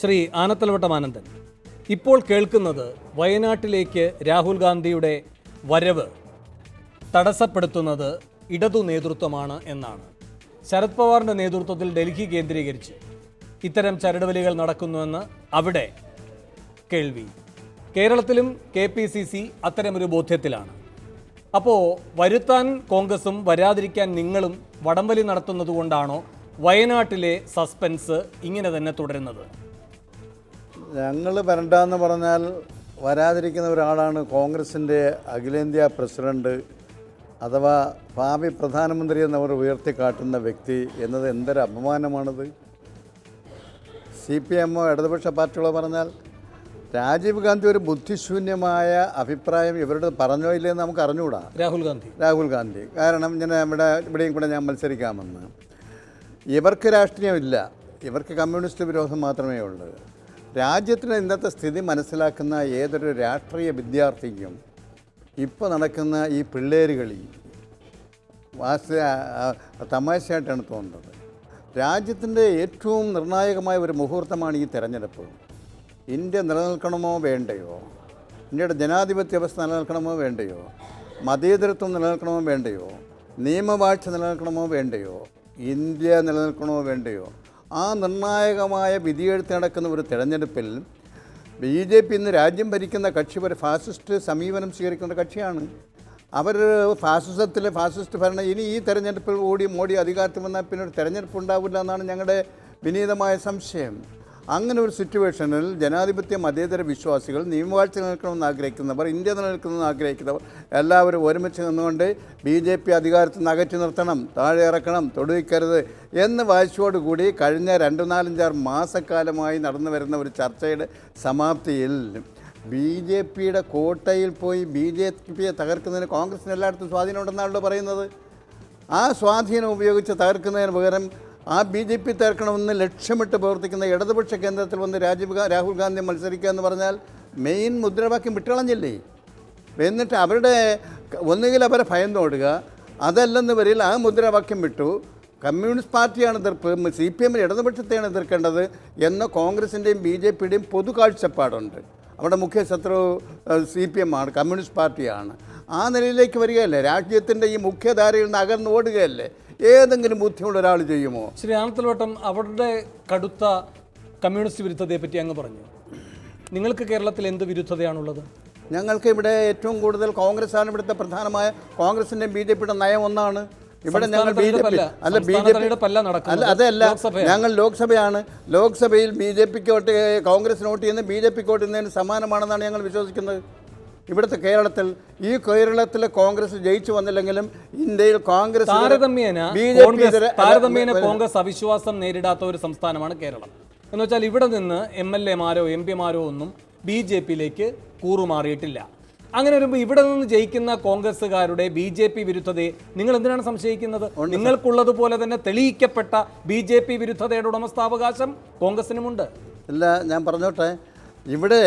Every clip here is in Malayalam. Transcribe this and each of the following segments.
ശ്രീ ആനത്തലവട്ടം ആനന്ദൻ, ഇപ്പോൾ കേൾക്കുന്നത് വയനാട്ടിലേക്ക് രാഹുൽ ഗാന്ധിയുടെ വരവ് തടസ്സപ്പെടുത്തുന്നത് ഇടതു നേതൃത്വമാണ് എന്നാണ്. ശരത് പവാറിൻ്റെ നേതൃത്വത്തിൽ ഡൽഹി കേന്ദ്രീകരിച്ച് ഇത്തരം ചരടുവലികൾ നടക്കുന്നുവെന്ന് അവിടെ കേൾവി. കേരളത്തിലും KPCC അത്തരമൊരു ബോധ്യത്തിലാണ്. അപ്പോൾ വരുത്താൻ കോൺഗ്രസും വരാതിരിക്കാൻ നിങ്ങളും വടംവലി നടത്തുന്നത് കൊണ്ടാണോ വയനാട്ടിലെ സസ്പെൻസ് ഇങ്ങനെ തന്നെ തുടരുന്നത്? ഞങ്ങൾ വരണ്ടെന്ന് പറഞ്ഞാൽ വരാതിരിക്കുന്ന ഒരാളാണ് കോൺഗ്രസിൻ്റെ അഖിലേന്ത്യാ പ്രസിഡന്റ് അഥവാ ഭാവി പ്രധാനമന്ത്രി എന്നവർ ഉയർത്തിക്കാട്ടുന്ന വ്യക്തി എന്നത് എന്തൊരു അപമാനമാണത്. CPM ഇടതുപക്ഷ പാർട്ടികളോ പറഞ്ഞാൽ രാജീവ് ഗാന്ധി ഒരു ബുദ്ധിശൂന്യമായ അഭിപ്രായം ഇവരുടെ പറഞ്ഞോ ഇല്ലെന്ന് നമുക്ക് അറിഞ്ഞുകൂടാ. രാഹുൽ ഗാന്ധി കാരണം ഇങ്ങനെ ഇവിടെയും കൂടെ ഞാൻ മത്സരിക്കാമെന്ന്. ഇവർക്ക് രാഷ്ട്രീയമില്ല, ഇവർക്ക് കമ്മ്യൂണിസ്റ്റ് വിരോധം മാത്രമേ ഉള്ളൂ. രാജ്യത്തിൻ്റെ ഇന്നത്തെ സ്ഥിതി മനസ്സിലാക്കുന്ന ഏതൊരു രാഷ്ട്രീയ വിദ്യാർത്ഥിക്കും ഇപ്പോൾ നടക്കുന്ന ഈ പിള്ളേര് കളി തമാശയായിട്ടാണ് തോന്നുന്നത്. രാജ്യത്തിൻ്റെ ഏറ്റവും നിർണായകമായ ഒരു മുഹൂർത്തമാണ് ഈ തെരഞ്ഞെടുപ്പ്. ഇന്ത്യ നിലനിൽക്കണമോ വേണ്ടയോ, ഇന്ത്യയുടെ ജനാധിപത്യ വ്യവസ്ഥ നിലനിൽക്കണമോ വേണ്ടയോ, മതേതരത്വം നിലനിൽക്കണമോ വേണ്ടയോ, നിയമവാഴ്ച നിലനിൽക്കണമോ വേണ്ടയോ, ഇന്ത്യ നിലനിൽക്കണമോ വേണ്ടയോ, ആ നിർണായകമായ വിധിയെഴുത്ത് നടക്കുന്ന ഒരു തെരഞ്ഞെടുപ്പിൽ BJP ഇന്ന് രാജ്യം ഭരിക്കുന്ന കക്ഷി ഒരു ഫാസിസ്റ്റ് സമീപനം സ്വീകരിക്കുന്ന കക്ഷിയാണ്. അവർ ഫാസിസ്റ്റ് ഭരണം ഇനി ഈ തെരഞ്ഞെടുപ്പിൽ മോഡി അധികാരത്തിൽ വന്നാൽ പിന്നെ ഒരു തെരഞ്ഞെടുപ്പ് ഉണ്ടാവില്ല എന്നാണ് ഞങ്ങളുടെ വിനീതമായ സംശയം. അങ്ങനെ ഒരു സിറ്റുവേഷനിൽ ജനാധിപത്യ മതേതര വിശ്വാസികൾ, നിയമവാഴ്ച നിലനിൽക്കണമെന്ന് ആഗ്രഹിക്കുന്നവർ, ഇന്ത്യ നിലനിൽക്കണമെന്ന് ആഗ്രഹിക്കുന്നവർ എല്ലാവരും ഒരുമിച്ച് നിന്നുകൊണ്ട് BJP അധികാരത്തിൽ നിന്ന് അകറ്റി നിർത്തണം, താഴെ ഇറക്കണം, തൊടുവിക്കരുത് എന്ന് വാശിയോടുകൂടി കഴിഞ്ഞ 2-4-5 മാസക്കാലമായി നടന്നു വരുന്ന ഒരു ചർച്ചയുടെ സമാപ്തിയിൽ BJPയുടെ കോട്ടയിൽ പോയി BJPയെ തകർക്കുന്നതിന് കോൺഗ്രസിന് എല്ലായിടത്തും സ്വാധീനമുണ്ടെന്നാണല്ലോ പറയുന്നത്. ആ സ്വാധീനം ഉപയോഗിച്ച് തകർക്കുന്നതിന് പകരം ആ BJP തകർക്കണമെന്ന് ലക്ഷ്യമിട്ട് പ്രവർത്തിക്കുന്ന ഇടതുപക്ഷ കേന്ദ്രത്തിൽ വന്ന് രാഹുൽ ഗാന്ധി മത്സരിക്കുക എന്ന് പറഞ്ഞാൽ മെയിൻ മുദ്രാവാക്യം വിട്ടുകളഞ്ഞില്ലേ. എന്നിട്ട് അവരുടെ ഒന്നുകിൽ അവരെ ഭയന്നോടുക, അതല്ലെന്ന് വരിൽ ആ മുദ്രാവാക്യം വിട്ടു. കമ്മ്യൂണിസ്റ്റ് പാർട്ടിയാണ് എതിർപ്പ്, CPM ഇടതുപക്ഷത്തെയാണ് എതിർക്കേണ്ടത് എന്ന കോൺഗ്രസിൻ്റെയും BJPയുടെയും പൊതു കാഴ്ചപ്പാടുണ്ട്. അവിടെ മുഖ്യ ശത്രു CPM ആണ്, കമ്മ്യൂണിസ്റ്റ് പാർട്ടിയാണ്. ആ നിലയിലേക്ക് വരികയല്ലേ, രാജ്യത്തിൻ്റെ ഈ മുഖ്യധാരയിൽ നിന്ന് അകന്ന് ഓടുകയല്ലേ ഏതെങ്കിലും ബുദ്ധിമുള്ള ഒരാൾ ചെയ്യുമോ? ശ്രീ ആനത്തലവട്ടം, അവരുടെ കടുത്ത കമ്മ്യൂണിസ്റ്റ് വിരുദ്ധതയെ പറ്റി അങ്ങ് പറഞ്ഞു. നിങ്ങൾക്ക് കേരളത്തിൽ എന്ത് വിരുദ്ധതയാണുള്ളത്? ഞങ്ങൾക്ക് ഇവിടെ ഏറ്റവും കൂടുതൽ കോൺഗ്രസ്സാണ് ഇവിടുത്തെ പ്രധാനമായ കോൺഗ്രസിൻ്റെയും BJPയുടെ നയം ഒന്നാണ്. ഇവിടെ ഞങ്ങൾ BJP അതല്ല, ഞങ്ങൾ ലോക്സഭയാണ്. ലോക്സഭയിൽ BJPക്ക് വോട്ട് കോൺഗ്രസിന് വോട്ട് ചെയ്യുന്നത് BJPക്ക് വോട്ട് ചെയ്യുന്നതിന് സമാനമാണെന്നാണ് ഞങ്ങൾ വിശ്വസിക്കുന്നത്. ഇവിടുത്തെ കേരളത്തിലെ കോൺഗ്രസ് ജയിച്ചു വന്നില്ലെങ്കിലും ഇന്ത്യയിൽ കോൺഗ്രസ് താരതമ്യേന കോൺഗ്രസ് അവിശ്വാസം നേരിടാത്ത ഒരു സംസ്ഥാനമാണ് കേരളം. എന്ന് വെച്ചാൽ ഇവിടെ നിന്ന് MLA-മാരോ MP-മാരോ ഒന്നും BJPയിലേക്ക് കൂറുമാറിയിട്ടില്ല. അങ്ങനെ വരുമ്പോൾ ഇവിടെ നിന്ന് ജയിക്കുന്ന കോൺഗ്രസ്സുകാരുടെ BJP വിരുദ്ധതയെ നിങ്ങൾ എന്തിനാണ് സംശയിക്കുന്നത്? നിങ്ങൾക്കുള്ളതുപോലെ തന്നെ തെളിയിക്കപ്പെട്ട BJP വിരുദ്ധതയുടെ ഉടമസ്ഥാവകാശം കോൺഗ്രസിനുമുണ്ട്. അല്ല, ഞാൻ പറഞ്ഞോട്ടെ, ഇവിടെ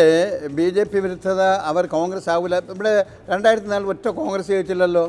BJP വിരുദ്ധത അവർ കോൺഗ്രസ് ആവില്ല. ഇവിടെ 2004 ഒറ്റ കോൺഗ്രസ് ജയിച്ചില്ലല്ലോ.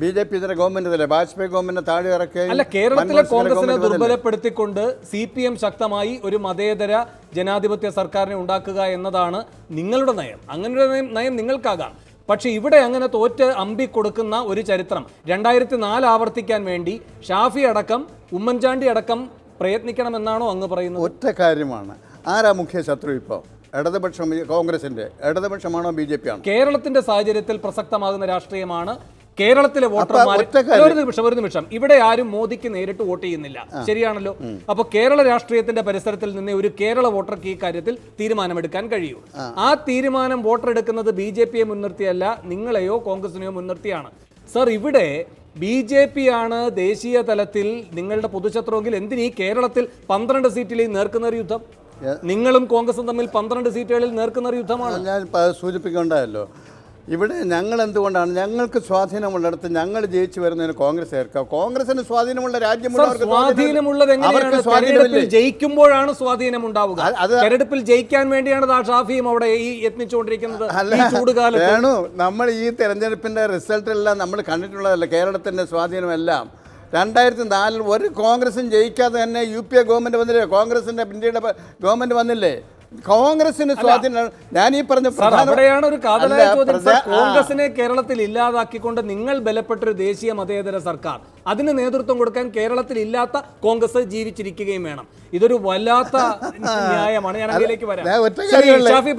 BJP ഇതര ഗവൺമെന്റ് വാജ്പേയി ഗവൺമെന്റ് താഴെ ഇറക്കി. അല്ല, കേരളത്തിലെ കോൺഗ്രസിനെ ദുർബലപ്പെടുത്തിക്കൊണ്ട് CPM ശക്തമായി ഒരു മതേതര ജനാധിപത്യ സർക്കാരിനെ ഉണ്ടാക്കുക എന്നതാണ് നിങ്ങളുടെ നയം. അങ്ങനൊരു നയം നിങ്ങൾക്കാകാം. പക്ഷേ ഇവിടെ അങ്ങനെ തോറ്റ് അമ്പി കൊടുക്കുന്ന ഒരു ചരിത്രം 2004 ആവർത്തിക്കാൻ വേണ്ടി ഷാഫി അടക്കം ഉമ്മൻചാണ്ടി അടക്കം പ്രയത്നിക്കണമെന്നാണോ അങ്ങ് പറയുന്നത്? ഒറ്റ കാര്യമാണ്, ആരാ മുഖ്യ ശത്രു ഇപ്പോൾ? ഇടതുപക്ഷം, കോൺഗ്രസിന്റെ ഇടതുപക്ഷമാണോ BJP ആണോ? കേരളത്തിന്റെ സാഹചര്യത്തിൽ പ്രസക്തമാകുന്ന രാഷ്ട്രീയമാണ് കേരളത്തിലെ വോട്ടർമാർ. ഒരു നിമിഷം, ഇവിടെ ആരും മോദിക്ക് നേരിട്ട് വോട്ട് ചെയ്യുന്നില്ല, ശരിയാണല്ലോ? അപ്പൊ കേരള രാഷ്ട്രീയത്തിന്റെ പരിസരത്തിൽ നിന്ന് ഒരു കേരള വോട്ടർക്ക് ഈ കാര്യത്തിൽ തീരുമാനമെടുക്കാൻ കഴിയൂ. ആ തീരുമാനം വോട്ടർ എടുക്കുന്നത് BJPയെ മുൻനിർത്തിയല്ല, നിങ്ങളെയോ കോൺഗ്രസിനെയോ മുൻനിർത്തിയാണ്. സർ, ഇവിടെ BJP ആണ് ദേശീയ തലത്തിൽ നിങ്ങളുടെ പൊതുശത്രുവെങ്കിൽ എന്തിനീ കേരളത്തിൽ 12 സീറ്റിൽ നേർക്കുന്ന യുദ്ധം? നിങ്ങളും കോൺഗ്രസും തമ്മിൽ 12 സീറ്റുകളിൽ നേർക്കുന്ന യുദ്ധമാണ്. ഞാൻ സൂചിപ്പിക്കേണ്ടതല്ലോ. ഇവിടെ ഞങ്ങൾ എന്തുകൊണ്ടാണ് ഞങ്ങൾക്ക് സ്വാധീനമുള്ളിടത്ത് ഞങ്ങൾ ജയിച്ചു വരുന്നതിന് കോൺഗ്രസ് ചേർക്കാം. കോൺഗ്രസിന് സ്വാധീനമുള്ള ജയിക്കുമ്പോഴാണ് സ്വാധീനം ഉണ്ടാവുക. തെരഞ്ഞെടുപ്പിൽ ജയിക്കാൻ വേണ്ടിയാണ് ഷാഫിയും അവിടെ ഈ യത്നിച്ചുകൊണ്ടിരിക്കുന്നത്. നമ്മൾ ഈ തെരഞ്ഞെടുപ്പിന്റെ റിസൾട്ട് എല്ലാം നമ്മൾ കണ്ടിട്ടുള്ളതല്ല. കേരളത്തിന്റെ സ്വാധീനമെല്ലാം 2004 ഒരു കോൺഗ്രസും ജയിക്കാതെ തന്നെ UPA ഗവൺമെന്റ് വന്നില്ലേ? കോൺഗ്രസിന്റെ ഇന്ത്യയുടെ ഗവൺമെന്റ് വന്നില്ലേ? കോൺഗ്രസിന് സ്വാധീനം. ഞാൻ ഈ പറഞ്ഞ അവിടെയാണ് ഒരു കാതലായ ചോദ്യം സർ. കോൺഗ്രസിനെ കേരളത്തിൽ ഇല്ലാതാക്കിക്കൊണ്ട് നിങ്ങൾ ബലപ്പെട്ടൊരു ദേശീയ മതേതര സർക്കാർ, അതിന് നേതൃത്വം കൊടുക്കാൻ കേരളത്തിൽ ഇല്ലാത്ത കോൺഗ്രസ് ജീവിച്ചിരിക്കുകയും വേണം. ഇതൊരു വല്ലാത്ത ന്യായമാണ്. ഞാൻ അതിലേക്ക് വരാം. ഒറ്റ കാര്യമല്ലേ? ഷാഫി